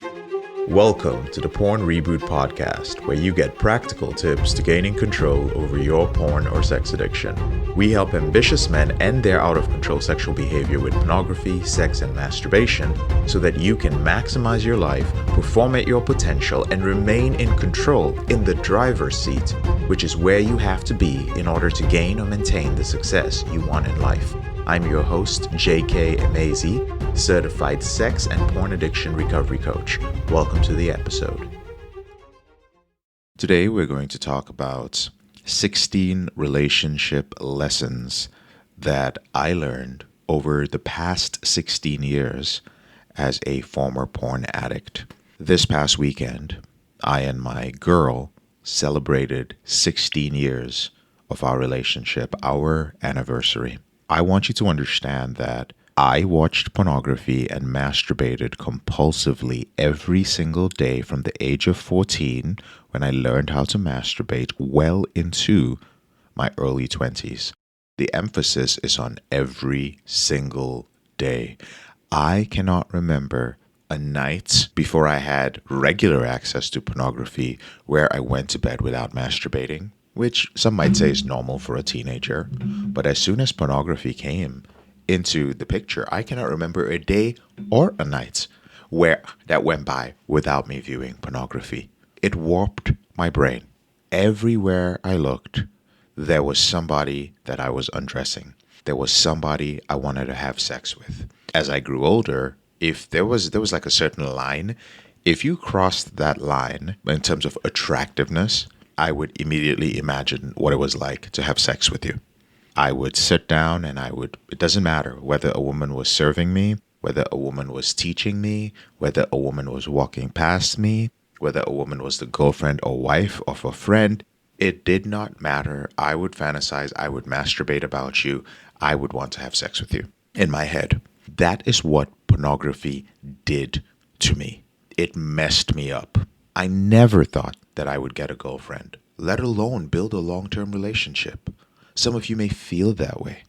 Welcome to the Porn Reboot Podcast, where you get practical tips to gaining control over your porn or sex addiction. We help ambitious men end their out-of-control sexual behavior with pornography, sex, and masturbation so that you can maximize your life, perform at your potential, and remain in control in the driver's seat, which is where you have to be in order to gain or maintain the success you want in life. I'm your host, J.K. Emezi, certified sex and porn addiction recovery coach. Welcome to the episode. Today we're going to talk about 16 relationship lessons that I learned over the past 16 years as a former porn addict. This past weekend, I and my girl celebrated 16 years of our relationship, our anniversary. I want you to understand that I watched pornography and masturbated compulsively every single day from the age of 14 when I learned how to masturbate well into my early 20s. The emphasis is on every single day. I cannot remember a night before I had regular access to pornography where I went to bed without masturbating, which some might say is normal for a teenager. But as soon as pornography came into the picture, I cannot remember a day or a night where that went by without me viewing pornography. It warped my brain. Everywhere I looked, there was somebody that I was undressing. There was somebody I wanted to have sex with. As I grew older, if there was like a certain line, if you crossed that line in terms of attractiveness, I would immediately imagine what it was like to have sex with you. I would sit down and it doesn't matter whether a woman was serving me, whether a woman was teaching me, whether a woman was walking past me, whether a woman was the girlfriend or wife of a friend. It did not matter. I would fantasize, I would masturbate about you, I would want to have sex with you in my head. That is what pornography did to me. It messed me up. I never thought that I would get a girlfriend, let alone build a long-term relationship. Some of you may feel that way.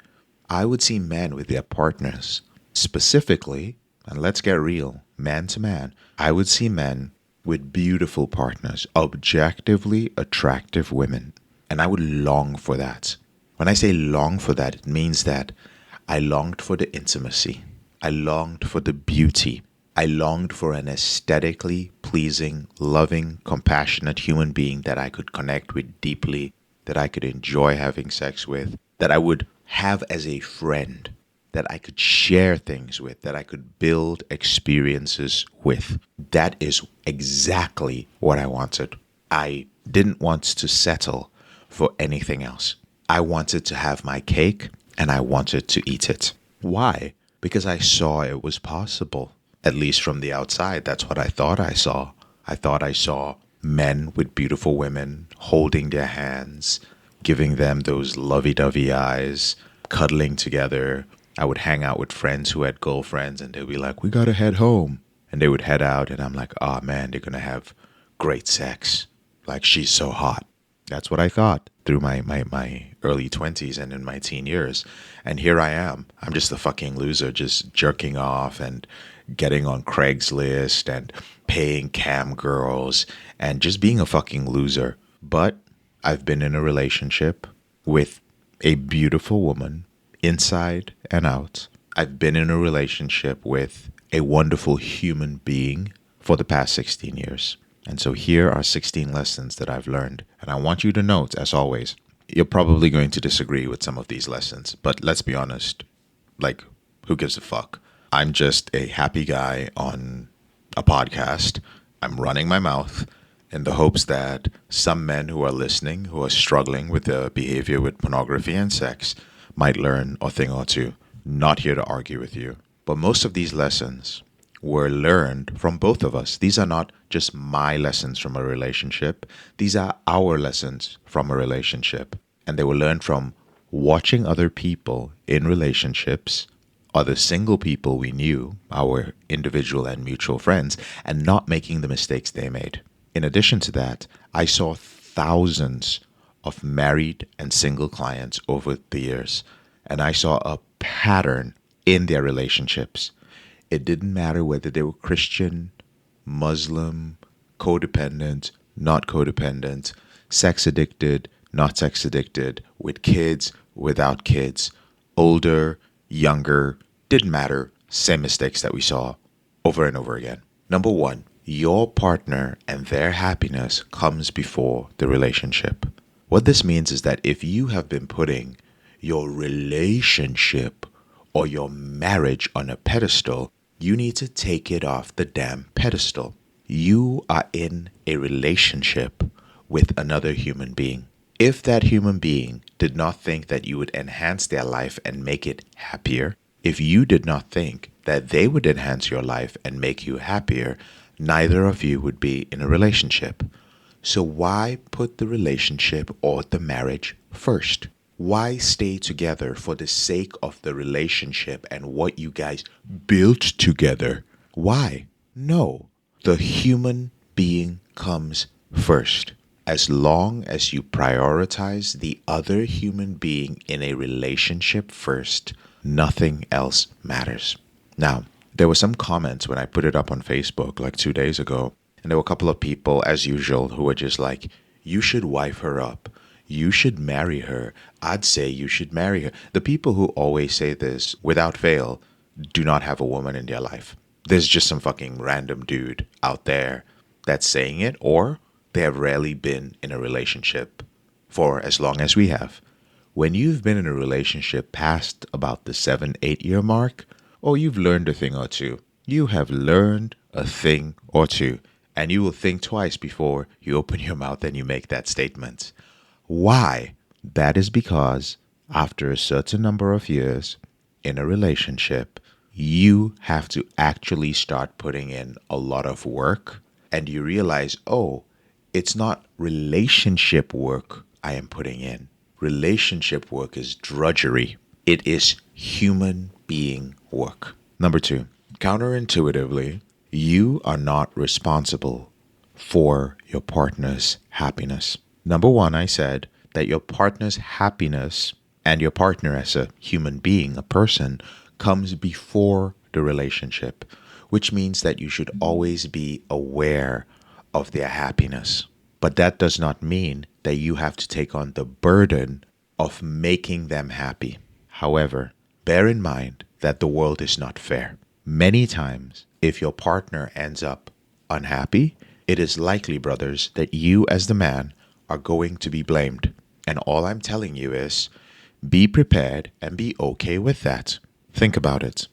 I would see men with their partners, specifically, and let's get real, man to man, I would see men with beautiful partners, objectively attractive women, and I would long for that. When I say long for that, it means that I longed for the intimacy. I longed for the beauty. I longed for an aesthetically pleasing, loving, compassionate human being that I could connect with deeply, that I could enjoy having sex with, that I would have as a friend, that I could share things with, that I could build experiences with. That is exactly what I wanted. I didn't want to settle for anything else. I wanted to have my cake and I wanted to eat it. Why? Because I saw it was possible. At least from the outside, that's what I thought I saw. I thought I saw men with beautiful women holding their hands, giving them those lovey-dovey eyes, cuddling together. I would hang out with friends who had girlfriends and they'd be like, we gotta head home. And they would head out and I'm like, oh man, they're gonna have great sex. Like, she's so hot. That's what I thought through my early 20s and in my teen years. And here I am. I'm just a fucking loser, just jerking off and getting on Craigslist and paying cam girls and just being a fucking loser. But I've been in a relationship with a beautiful woman inside and out. I've been in a relationship with a wonderful human being for the past 16 years. And so here are 16 lessons that I've learned. And I want you to note, as always, you're probably going to disagree with some of these lessons. But let's be honest, like, who gives a fuck? I'm just a happy guy on a podcast. I'm running my mouth in the hopes that some men who are listening, who are struggling with their behavior with pornography and sex, might learn a thing or two. Not here to argue with you. But most of these lessons were learned from both of us. These are not just my lessons from a relationship. These are our lessons from a relationship. And they were learned from watching other people in relationships, other single people we knew, our individual and mutual friends, and not making the mistakes they made. In addition to that, I saw thousands of married and single clients over the years, and I saw a pattern in their relationships. It didn't matter whether they were Christian Muslim, codependent, not codependent, sex addicted, not sex addicted, with kids, without kids, older, younger, didn't matter, same mistakes that we saw over and over again. Number one, your partner and their happiness comes before the relationship. What this means is that if you have been putting your relationship or your marriage on a pedestal, you need to take it off the damn pedestal. You are in a relationship with another human being. If that human being did not think that you would enhance their life and make it happier, if you did not think that they would enhance your life and make you happier, neither of you would be in a relationship. So why put the relationship or the marriage first? Why stay together for the sake of the relationship and what you guys built together? Why? No. The human being comes first. As long as you prioritize the other human being in a relationship first, nothing else matters. Now, there were some comments when I put it up on Facebook like 2 days ago, and there were a couple of people, as usual, who were just like, you should wife her up. You should marry her. I'd say you should marry her. The people who always say this without fail do not have a woman in their life. There's just some fucking random dude out there that's saying it, or they have rarely been in a relationship for as long as we have. When you've been in a relationship past about the 7-8 year mark, oh, you've learned a thing or two. You have learned a thing or two, and you will think twice before you open your mouth and you make that statement. Why? That is because after a certain number of years in a relationship, you have to actually start putting in a lot of work, and you realize, oh, it's not relationship work I am putting in. Relationship work is drudgery. It is human being work. Number two, counterintuitively, you are not responsible for your partner's happiness. Number one, I said that your partner's happiness and your partner as a human being, a person, comes before the relationship, which means that you should always be aware of their happiness. But that does not mean that you have to take on the burden of making them happy. However, bear in mind that the world is not fair. Many times, if your partner ends up unhappy, it is likely, brothers, that you as the man are going to be blamed. And all I'm telling you is be prepared and be okay with that. Think about it.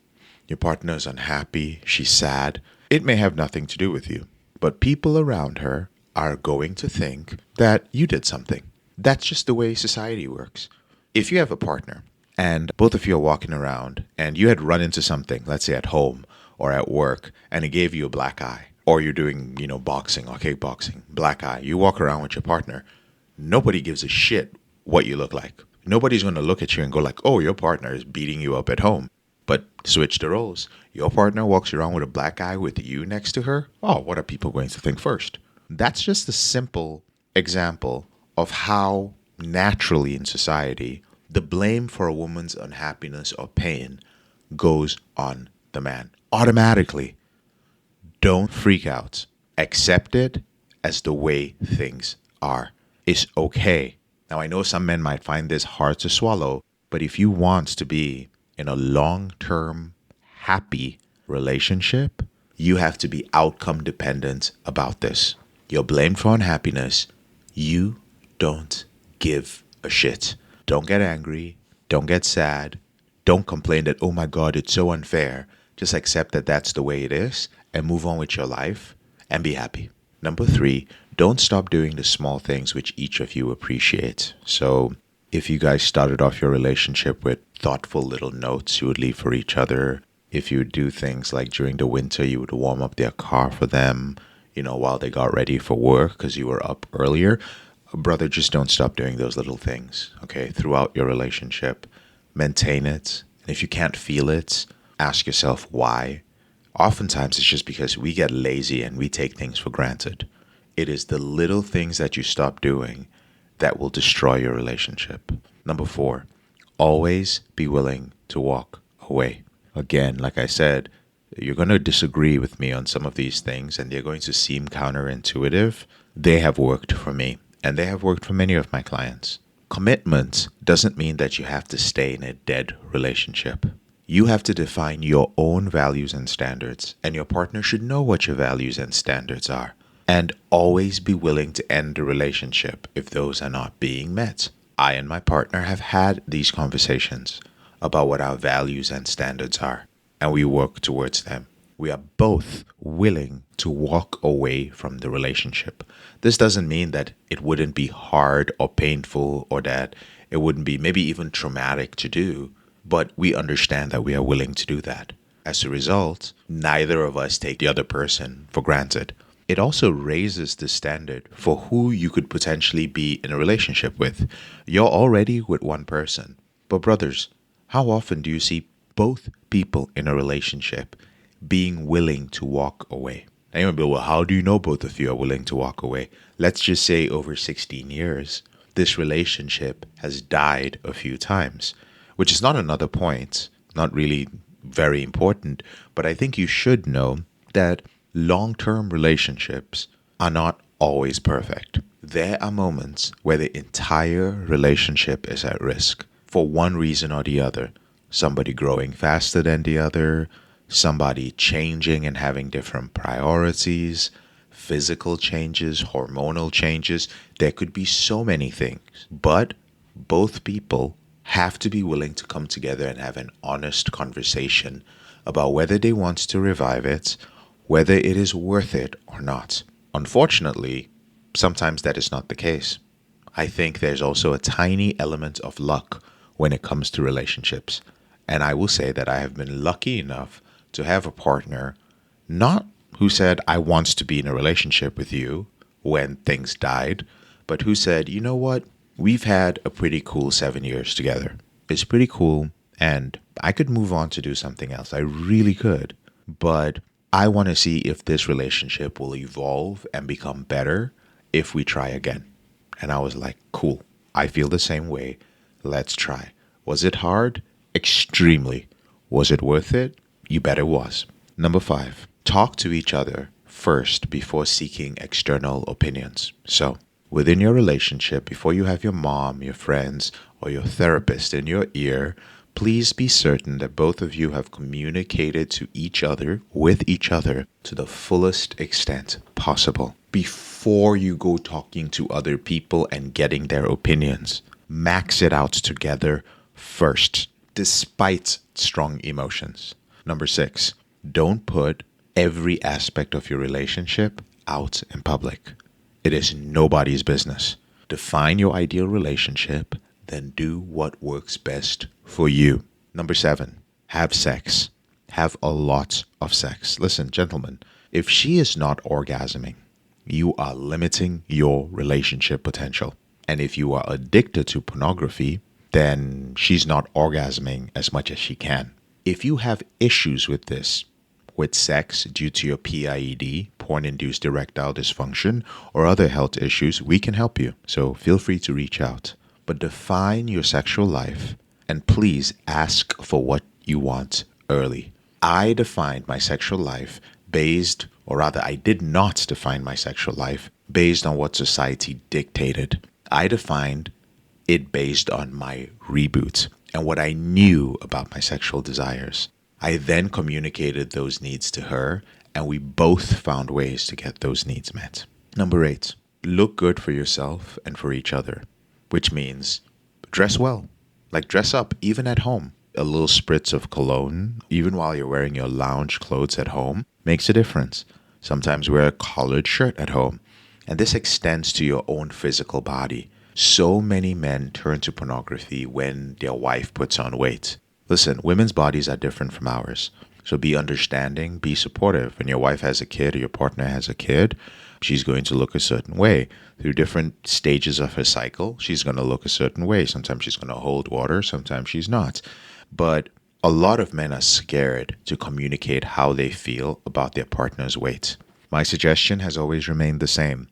Your partner's unhappy, she's sad. It may have nothing to do with you, but people around her are going to think that you did something. That's just the way society works. If you have a partner and both of you are walking around and you had run into something, let's say at home or at work, and it gave you a black eye, or you're doing, boxing or kickboxing, black eye, you walk around with your partner, nobody gives a shit what you look like. Nobody's going to look at you and go like, oh, your partner is beating you up at home. But switch the roles. Your partner walks around with a black eye with you next to her. Oh, what are people going to think first? That's just a simple example of how naturally in society the blame for a woman's unhappiness or pain goes on the man. Automatically. Don't freak out. Accept it as the way things are. It's okay. Now, I know some men might find this hard to swallow, but if you want to be in a long-term, happy relationship, you have to be outcome dependent about this. You're blamed for unhappiness. You don't give a shit. Don't get angry. Don't get sad. Don't complain that, oh my God, it's so unfair. Just accept that that's the way it is and move on with your life and be happy. Number three, don't stop doing the small things which each of you appreciate. So if you guys started off your relationship with thoughtful little notes you would leave for each other, if you would do things like during the winter, you would warm up their car for them, while they got ready for work because you were up earlier, brother, just don't stop doing those little things, okay? Throughout your relationship, maintain it. And if you can't feel it, ask yourself why. Oftentimes, it's just because we get lazy and we take things for granted. It is the little things that you stop doing that will destroy your relationship. Number four, always be willing to walk away. Again, like I said, you're going to disagree with me on some of these things and they're going to seem counterintuitive. They have worked for me and they have worked for many of my clients. Commitment doesn't mean that you have to stay in a dead relationship. You have to define your own values and standards, and your partner should know what your values and standards are. And always be willing to end the relationship if those are not being met. I and my partner have had these conversations about what our values and standards are, and we work towards them. We are both willing to walk away from the relationship. This doesn't mean that it wouldn't be hard or painful or that it wouldn't be maybe even traumatic to do, but we understand that we are willing to do that. As a result, neither of us take the other person for granted. It also raises the standard for who you could potentially be in a relationship with. You're already with one person. But brothers, how often do you see both people in a relationship being willing to walk away? And you might be, well, how do you know both of you are willing to walk away? Let's just say over 16 years, this relationship has died a few times, which is not another point, not really very important, but I think you should know that long-term relationships are not always perfect. There are moments where the entire relationship is at risk for one reason or the other. Somebody growing faster than the other, somebody changing and having different priorities, physical changes, hormonal changes. There could be so many things. But both people have to be willing to come together and have an honest conversation about whether they want to revive it, whether it is worth it or not. Unfortunately, sometimes that is not the case. I think there's also a tiny element of luck when it comes to relationships. And I will say that I have been lucky enough to have a partner, not who said, I want to be in a relationship with you when things died, but who said, you know what? We've had a pretty cool 7 years together. It's pretty cool, and I could move on to do something else. I really could. But I want to see if this relationship will evolve and become better if we try again. And I was like, cool. I feel the same way. Let's try. Was it hard? Extremely. Was it worth it? You bet it was. Number 5, talk to each other first before seeking external opinions. So, within your relationship, before you have your mom, your friends, or your therapist in your ear, please be certain that both of you have communicated to each other, with each other, to the fullest extent possible before you go talking to other people and getting their opinions. Max it out together first, despite strong emotions. Number 6, don't put every aspect of your relationship out in public. It is nobody's business. Define your ideal relationship, then do what works best for you. Number 7, have sex. Have a lot of sex. Listen, gentlemen, if she is not orgasming, you are limiting your relationship potential. And if you are addicted to pornography, then she's not orgasming as much as she can. If you have issues with this, with sex due to your PIED, porn-induced erectile dysfunction, or other health issues, we can help you. So feel free to reach out. But define your sexual life and please ask for what you want early. I defined my sexual life I did not define my sexual life based on what society dictated. I defined it based on my reboot and what I knew about my sexual desires. I then communicated those needs to her, and we both found ways to get those needs met. Number 8, look good for yourself and for each other, which means dress well. Like dress up, even at home. A little spritz of cologne, even while you're wearing your lounge clothes at home, makes a difference. Sometimes wear a collared shirt at home, and this extends to your own physical body. So many men turn to pornography when their wife puts on weight. Listen, women's bodies are different from ours. So be understanding, be supportive. When your wife has a kid or your partner has a kid, she's going to look a certain way. Through different stages of her cycle, she's going to look a certain way. Sometimes she's going to hold water, sometimes she's not. But a lot of men are scared to communicate how they feel about their partner's weight. My suggestion has always remained the same.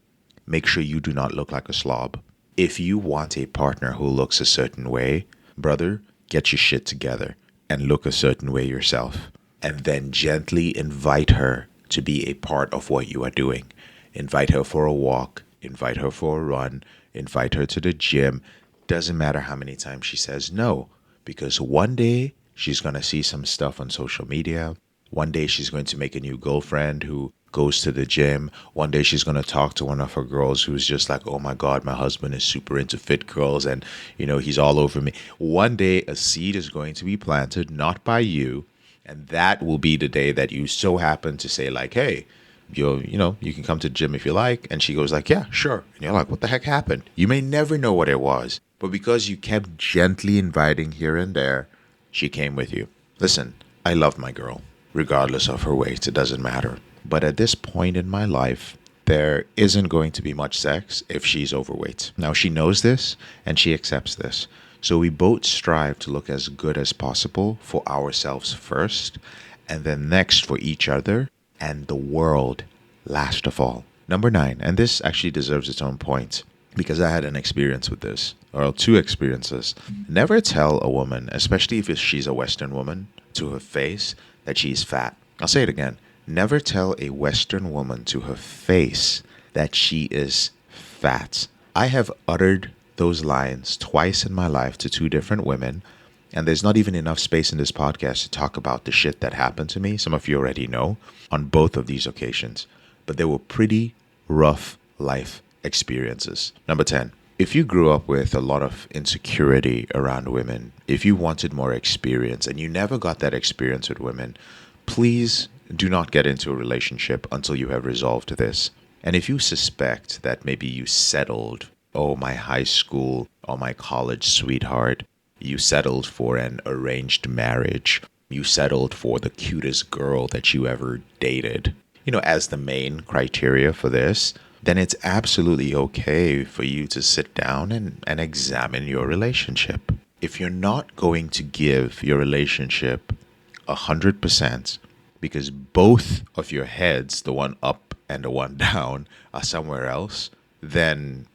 Make sure you do not look like a slob. If you want a partner who looks a certain way, brother, get your shit together and look a certain way yourself. and then gently invite her to be a part of what you are doing. Invite her for a walk, invite her for a run, invite her to the gym. Doesn't matter how many times she says no, because one day she's going to see some stuff on social media. One day she's going to make a new girlfriend who goes to the gym. One day she's going to talk to one of her girls who's just like, oh my God, my husband is super into fit girls and, he's all over me. One day a seed is going to be planted, not by you. And that will be the day that you so happen to say like, hey, you can come to the gym if you like. And she goes like, yeah, sure. And you're like, what the heck happened? You may never know what it was. But because you kept gently inviting here and there, she came with you. Listen, I love my girl, regardless of her weight. It doesn't matter. But at this point in my life, there isn't going to be much sex if she's overweight. Now, she knows this and she accepts this. So we both strive to look as good as possible for ourselves first, and then next for each other and the world last of all. Number 9, and this actually deserves its own point because I had an experience with this, or 2 experiences. Never tell a woman, especially if she's a Western woman, to her face that she's fat. I'll say it again. Never tell a Western woman to her face that she is fat. I have uttered those lines twice in my life to 2 different women, and there's not even enough space in this podcast to talk about the shit that happened to me. Some of you already know on both of these occasions, but they were pretty rough life experiences. Number 10. If you grew up with a lot of insecurity around women, if you wanted more experience and you never got that experience with women, please do not get into a relationship until you have resolved this. And if you suspect that maybe you settled, oh, my high school or my college sweetheart, you settled for an arranged marriage, you settled for the cutest girl that you ever dated, as the main criteria for this, then it's absolutely okay for you to sit down and examine your relationship. If you're not going to give your relationship 100%, because both of your heads, the one up and the one down, are somewhere else, then,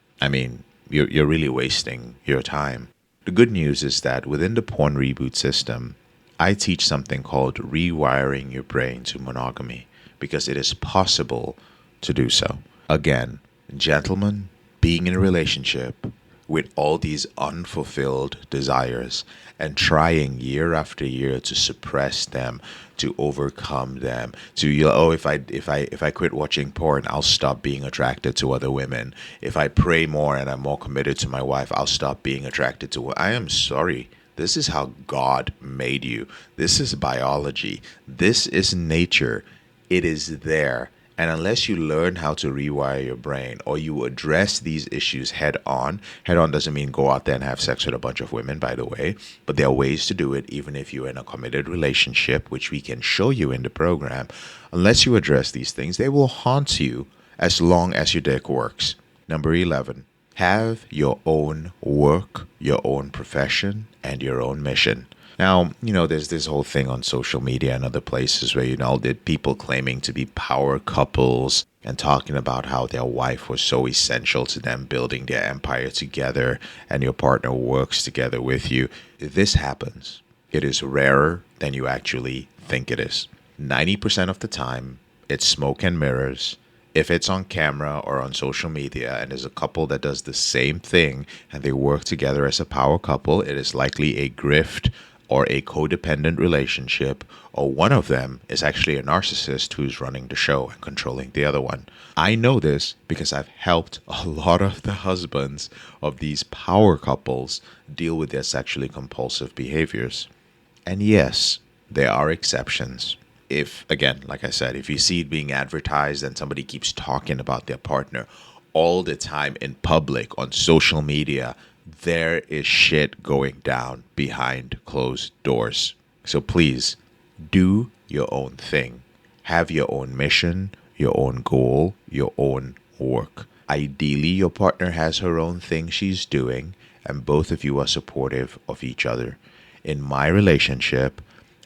you're really wasting your time. The good news is that within the porn reboot system, I teach something called rewiring your brain to monogamy, because it is possible to do so. Again, gentlemen, being in a relationship with all these unfulfilled desires and trying year after year to suppress them, to overcome them, to if I quit watching porn, I'll stop being attracted to other women. If I pray more and I'm more committed to my wife, I'll stop being attracted to. I am sorry. This is how God made you. This is biology. This is nature. It is there. And unless you learn how to rewire your brain or you address these issues head on doesn't mean go out there and have sex with a bunch of women, by the way, but there are ways to do it even if you're in a committed relationship, which we can show you in the program. Unless you address these things, they will haunt you as long as your dick works. Number 11, have your own work, your own profession, and your own mission. Now, there's this whole thing on social media and other places where, there people claiming to be power couples and talking about how their wife was so essential to them building their empire together and your partner works together with you. This happens. It is rarer than you actually think it is. 90% of the time, it's smoke and mirrors. If it's on camera or on social media and there's a couple that does the same thing and they work together as a power couple, it is likely a grift or a codependent relationship, or one of them is actually a narcissist who's running the show and controlling the other one. I know this because I've helped a lot of the husbands of these power couples deal with their sexually compulsive behaviors. And yes, there are exceptions. If, again, like I said, if you see it being advertised and somebody keeps talking about their partner all the time in public on social media, there is shit going down behind closed doors. So please, do your own thing. Have your own mission, your own goal, your own work. Ideally, your partner has her own thing she's doing, and both of you are supportive of each other. In my relationship,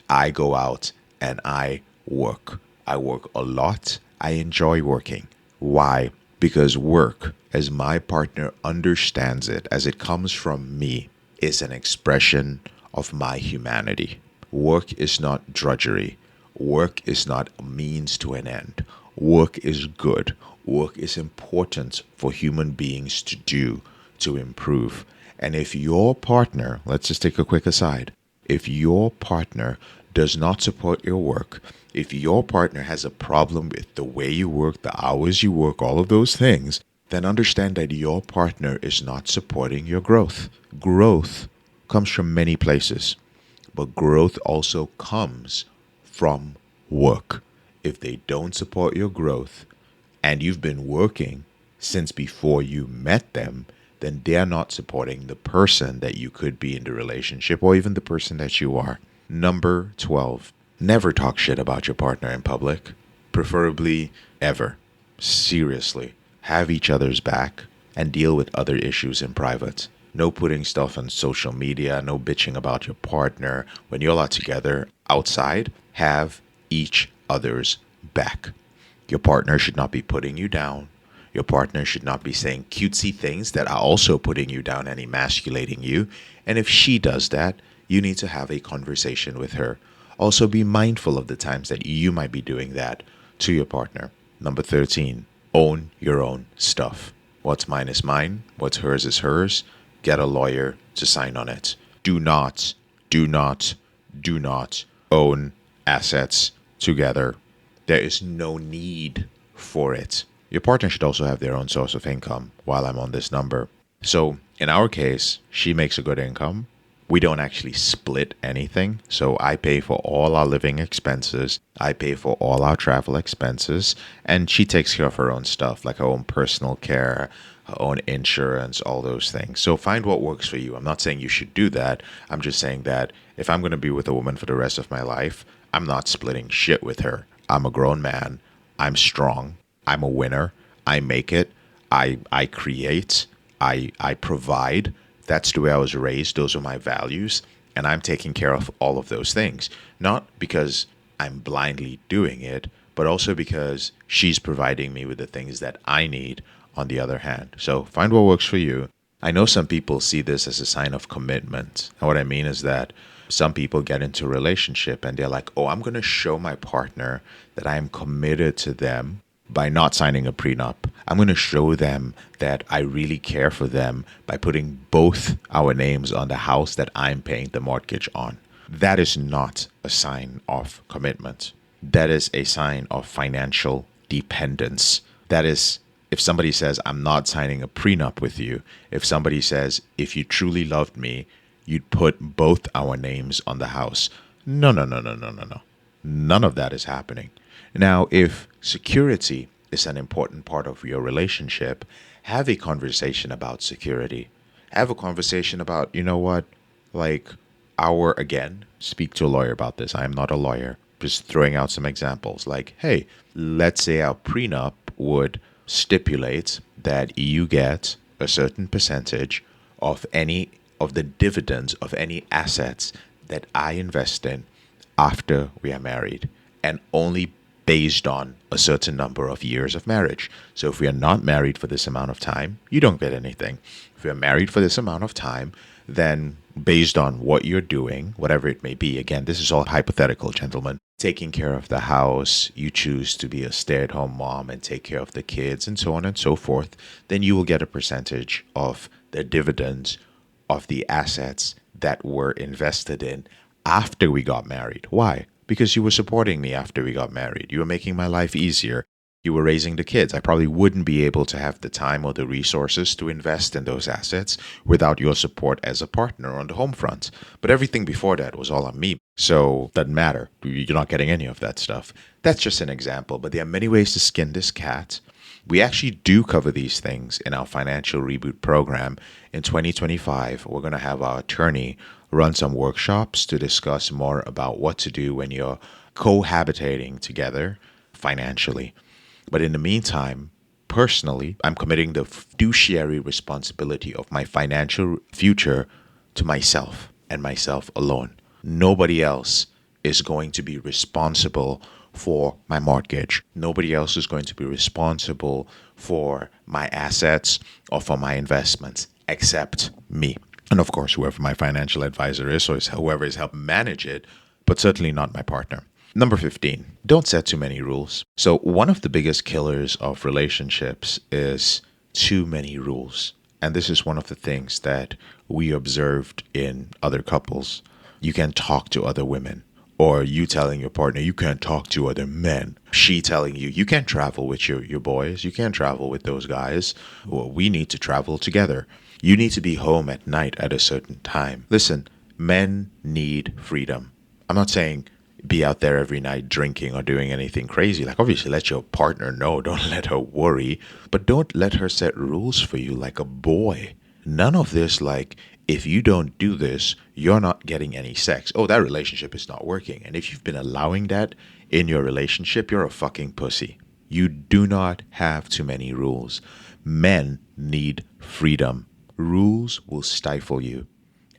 I go out and I work. I work a lot. I enjoy working. Why? Because work, as my partner understands it, as it comes from me, is an expression of my humanity. Work is not drudgery. Work is not a means to an end. Work is good. Work is important for human beings to do to improve. And if your partner, let's just take a quick aside, if your partner does not support your work, if your partner has a problem with the way you work, the hours you work, all of those things, then understand that your partner is not supporting your growth. Growth comes from many places, but growth also comes from work. If they don't support your growth and you've been working since before you met them, then they're not supporting the person that you could be in the relationship or even the person that you are. Number 12, never talk shit about your partner in public, preferably ever. Seriously, have each other's back and deal with other issues in private. No putting stuff on social media, no bitching about your partner. When you're all together outside, have each other's back. Your partner should not be putting you down. Your partner should not be saying cutesy things that are also putting you down and emasculating you. And if she does that, you need to have a conversation with her. Also, be mindful of the times that you might be doing that to your partner. Number 13, own your own stuff. What's mine is mine. What's hers is hers. Get a lawyer to sign on it. Do not, do not, do not own assets together. There is no need for it. Your partner should also have their own source of income while I'm on this number. So in our case, she makes a good income. We don't actually split anything. So I pay for all our living expenses. I pay for all our travel expenses. And she takes care of her own stuff, like her own personal care, her own insurance, all those things. So find what works for you. I'm not saying you should do that. I'm just saying that if I'm going to be with a woman for the rest of my life, I'm not splitting shit with her. I'm a grown man. I'm strong. I'm a winner. I make it. I create. I provide. That's the way I was raised. Those are my values. And I'm taking care of all of those things. Not because I'm blindly doing it, but also because she's providing me with the things that I need on the other hand. So find what works for you. I know some people see this as a sign of commitment. And what I mean is that some people get into a relationship and they're like, oh, I'm going to show my partner that I am committed to them by not signing a prenup. I'm going to show them that I really care for them by putting both our names on the house that I'm paying the mortgage on. That is not a sign of commitment. That is a sign of financial dependence. That is, if somebody says, I'm not signing a prenup with you, if somebody says, if you truly loved me, you'd put both our names on the house. No, no, no, no, no, no, no. None of that is happening. Now, if security is an important part of your relationship, have a conversation about security. Have a conversation about, you know what, like again, speak to a lawyer about this. I am not a lawyer. Just throwing out some examples. Like, hey, let's say our prenup would stipulate that you get a certain percentage of any of the dividends of any assets that I invest in after we are married, and only based on a certain number of years of marriage. So if we are not married for this amount of time, you don't get anything. If we are married for this amount of time, then based on what you're doing, whatever it may be, again, this is all hypothetical, gentlemen, taking care of the house, you choose to be a stay-at-home mom and take care of the kids and so on and so forth, then you will get a percentage of the dividends of the assets that were invested in after we got married. Why? Because you were supporting me after we got married. You were making my life easier. You were raising the kids. I probably wouldn't be able to have the time or the resources to invest in those assets without your support as a partner on the home front. But everything before that was all on me. So doesn't matter. You're not getting any of that stuff. That's just an example, but there are many ways to skin this cat. We actually do cover these things in our financial reboot program. In 2025, we're going to have our attorney run some workshops to discuss more about what to do when you're cohabitating together financially. But in the meantime, personally, I'm committing the fiduciary responsibility of my financial future to myself and myself alone. Nobody else is going to be responsible for my mortgage. Nobody else is going to be responsible for my assets or for my investments except me. And of course, whoever my financial advisor is, or whoever is helping manage it, but certainly not my partner. Number 15, don't set too many rules. So, one of the biggest killers of relationships is too many rules. And this is one of the things that we observed in other couples. You can't talk to other women, or you telling your partner you can't talk to other men. She telling you you can't travel with your boys, you can't travel with those guys. Well, we need to travel together. You need to be home at night at a certain time. Listen, men need freedom. I'm not saying be out there every night drinking or doing anything crazy. Like, obviously, let your partner know. Don't let her worry. But don't let her set rules for you like a boy. None of this, like, if you don't do this, you're not getting any sex. Oh, that relationship is not working. And if you've been allowing that in your relationship, you're a fucking pussy. You do not have too many rules. Men need freedom. Rules will stifle you.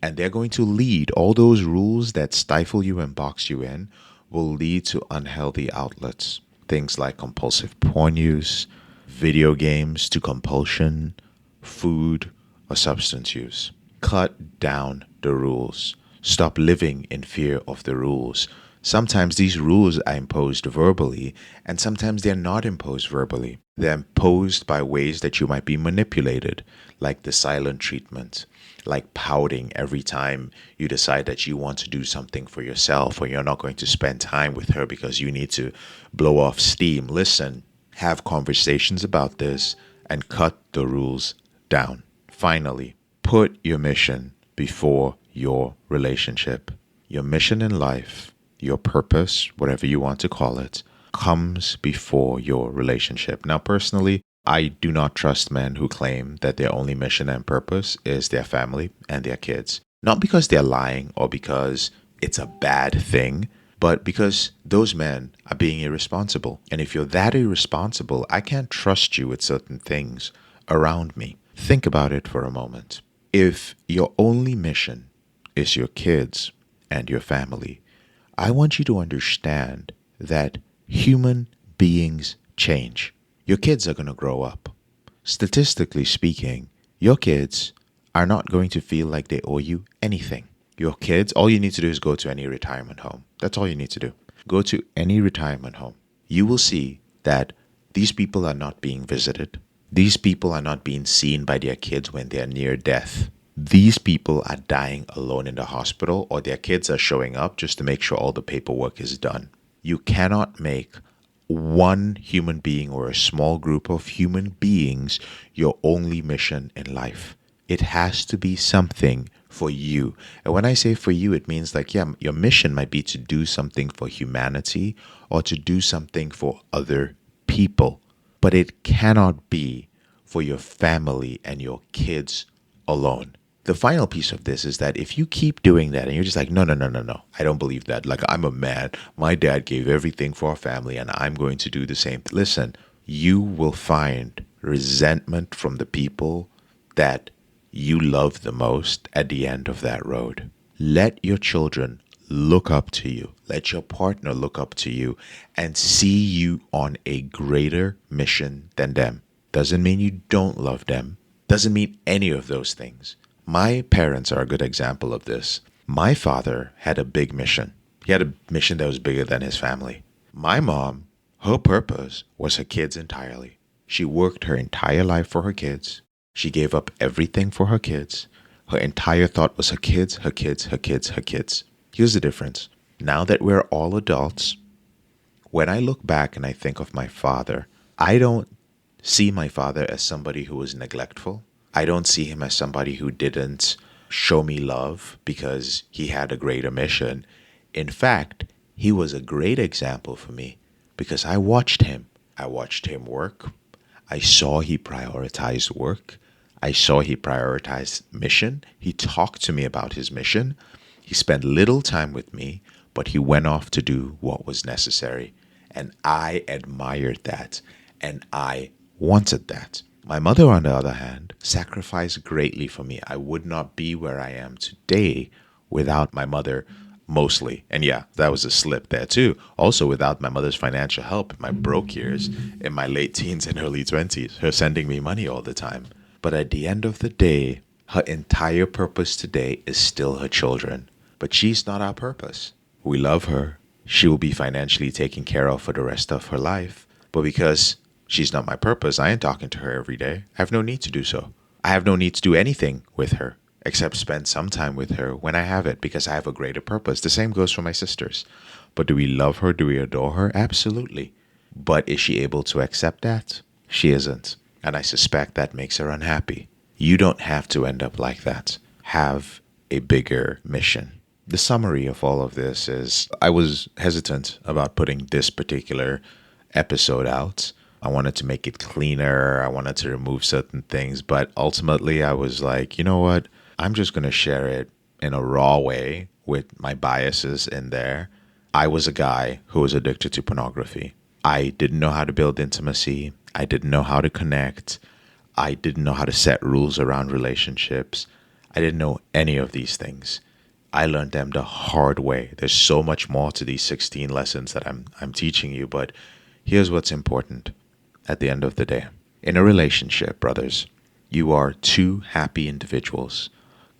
And they're going to lead, all those rules that stifle you and box you in will lead to unhealthy outlets. Things like compulsive porn use, video games to compulsion, food, or substance use. Cut down the rules. Stop living in fear of the rules. Sometimes these rules are imposed verbally, and sometimes they're not imposed verbally. They're imposed by ways that you might be manipulated, like the silent treatment, like pouting every time you decide that you want to do something for yourself or you're not going to spend time with her because you need to blow off steam. Listen, have conversations about this and cut the rules down. Finally, put your mission before your relationship. Your mission in life, your purpose, whatever you want to call it, comes before your relationship. Now, personally, I do not trust men who claim that their only mission and purpose is their family and their kids. Not because they're lying or because it's a bad thing, but because those men are being irresponsible. And if you're that irresponsible, I can't trust you with certain things around me. Think about it for a moment. If your only mission is your kids and your family, I want you to understand that human beings change. Your kids are going to grow up. Statistically speaking, your kids are not going to feel like they owe you anything. Your kids, all you need to do is go to any retirement home. That's all you need to do. Go to any retirement home. You will see that these people are not being visited. These people are not being seen by their kids when they're near death. These people are dying alone in the hospital, or their kids are showing up just to make sure all the paperwork is done. You cannot make one human being or a small group of human beings your only mission in life. It has to be something for you. And when I say for you, it means like, yeah, your mission might be to do something for humanity or to do something for other people. But it cannot be for your family and your kids alone. The final piece of this is that if you keep doing that and you're just like, no, I don't believe that. Like, I'm a man. My dad gave everything for our family and I'm going to do the same. Listen, you will find resentment from the people that you love the most at the end of that road. Let your children look up to you. Let your partner look up to you and see you on a greater mission than them. Doesn't mean you don't love them. Doesn't mean any of those things. My parents are a good example of this. My father had a big mission. He had a mission that was bigger than his family. My mom, her purpose was her kids entirely. She worked her entire life for her kids. She gave up everything for her kids. Her entire thought was her kids, her kids, her kids, her kids. Here's the difference. Now that we're all adults, when I look back and I think of my father, I don't see my father as somebody who was neglectful. I don't see him as somebody who didn't show me love because he had a greater mission. In fact, he was a great example for me because I watched him. I watched him work. I saw he prioritized work. I saw he prioritized mission. He talked to me about his mission. He spent little time with me, but he went off to do what was necessary. And I admired that. And I wanted that. My mother, on the other hand, sacrificed greatly for me. I would not be where I am today without my mother, mostly. And yeah, that was a slip there too. Also, without my mother's financial help in my broke years, in my late teens and early 20s, her sending me money all the time. But at the end of the day, her entire purpose today is still her children. But she's not our purpose. We love her. she will be financially taken care of for the rest of her life. But because she's not my purpose, I ain't talking to her every day. I have no need to do so. I have no need to do anything with her except spend some time with her when I have it because I have a greater purpose. The same goes for my sisters. But do we love her? Do we adore her? Absolutely. But is she able to accept that? She isn't. And I suspect that makes her unhappy. You don't have to end up like that. Have a bigger mission. The summary of all of this is I was hesitant about putting this particular episode out. I wanted to make it cleaner. I wanted to remove certain things. But ultimately, I was like, you know what? I'm just going to share it in a raw way with my biases in there. I was a guy who was addicted to pornography. I didn't know how to build intimacy. I didn't know how to connect. I didn't know how to set rules around relationships. I didn't know any of these things. I learned them the hard way. There's so much more to these 16 lessons that I'm teaching you, but here's what's important at the end of the day. In a relationship, brothers, you are two happy individuals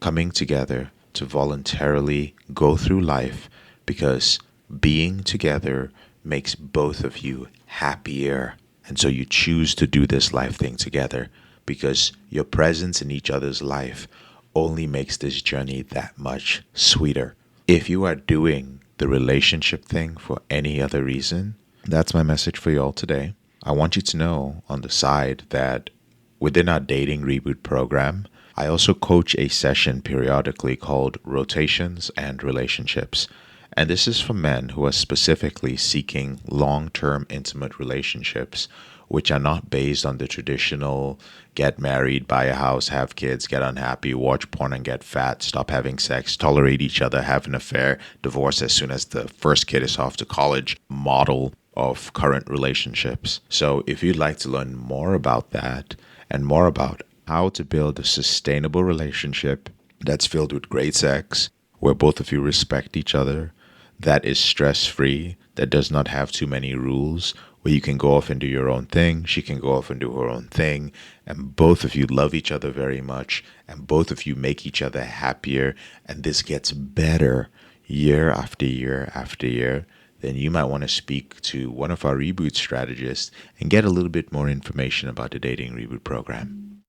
coming together to voluntarily go through life because being together makes both of you happier. And so you choose to do this life thing together because your presence in each other's life only makes this journey that much sweeter. If you are doing the relationship thing for any other reason, that's my message for you all today. I want you to know on the side that within our dating reboot program, I also coach a session periodically called Rotations and Relationships. And this is for men who are specifically seeking long-term intimate relationships, which are not based on the traditional get married, buy a house, have kids, get unhappy, watch porn and get fat, stop having sex, tolerate each other, have an affair, divorce as soon as the first kid is off to college model of current relationships. So if you'd like to learn more about that and more about how to build a sustainable relationship that's filled with great sex, where both of you respect each other, that is stress-free, that does not have too many rules, where you can go off and do your own thing, she can go off and do her own thing, and both of you love each other very much, and both of you make each other happier, and this gets better year after year after year, then you might want to speak to one of our reboot strategists and get a little bit more information about the Dating Reboot program.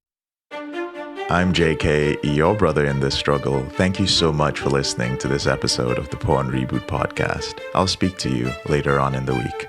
I'm JK, your brother in this struggle. Thank you so much for listening to this episode of the Porn Reboot podcast. I'll speak to you later on in the week.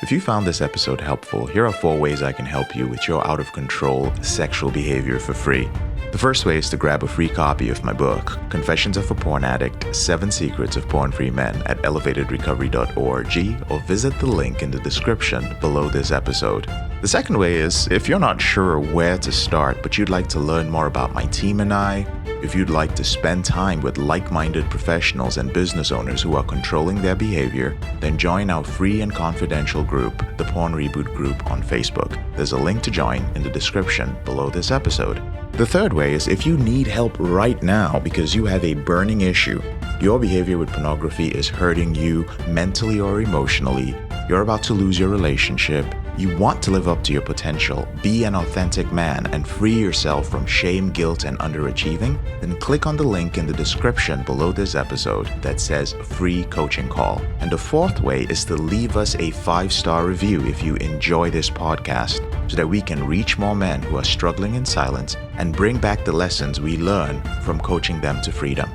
If you found this episode helpful, here are 4 ways I can help you with your out-of-control sexual behavior for free. The first way is to grab a free copy of my book, Confessions of a Porn Addict, 7 Secrets of Porn-Free Men at elevatedrecovery.org, or visit the link in the description below this episode. The second way is, if you're not sure where to start, but you'd like to learn more about my team and I, if you'd like to spend time with like-minded professionals and business owners who are controlling their behavior, then join our free and confidential group, the Porn Reboot Group on Facebook. There's a link to join in the description below this episode. The third way is if you need help right now because you have a burning issue, your behavior with pornography is hurting you mentally or emotionally, you're about to lose your relationship, you want to live up to your potential, be an authentic man, and free yourself from shame, guilt, and underachieving, then click on the link in the description below this episode that says free coaching call. And the fourth way is to leave us a 5-star review if you enjoy this podcast, so that we can reach more men who are struggling in silence and bring back the lessons we learn from coaching them to freedom.